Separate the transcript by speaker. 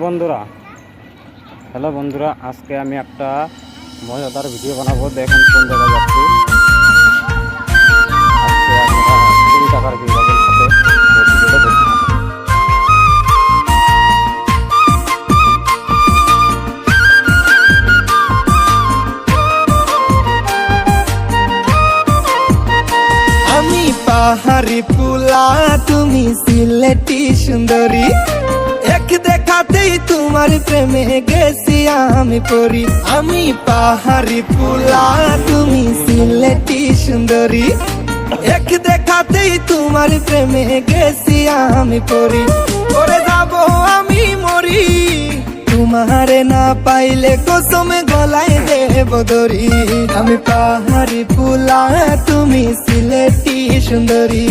Speaker 1: বন্ধুরা, হ্যালো বন্ধুরা, আজকে আমি একটা মজাদার ভিডিও বানাবো। দেখুন কোন জায়গায় যাচ্ছি। আজকে আমরা 20 টাকার বিভাগের সাথে ভিডিওটা দেখতে পাবো।
Speaker 2: আমি পাহাড়ি পুলা, তুমি সিলেটি সুন্দরী। এক দেখাতেই তোমার প্রেমে গেছি আমি পড়ি। আমি পাহাড়ি পুলা, তুমি সিলেটি সুন্দরী। এক দেখাতেই তোমার প্রেমে গেছি আমি পড়ি। করে যাব আমি মরি, তোমারে না পাইলে কসমে গলায় দেব দড়ি। আমি পাহাড়ি পুলা, তুমি সিলেটি সুন্দরী।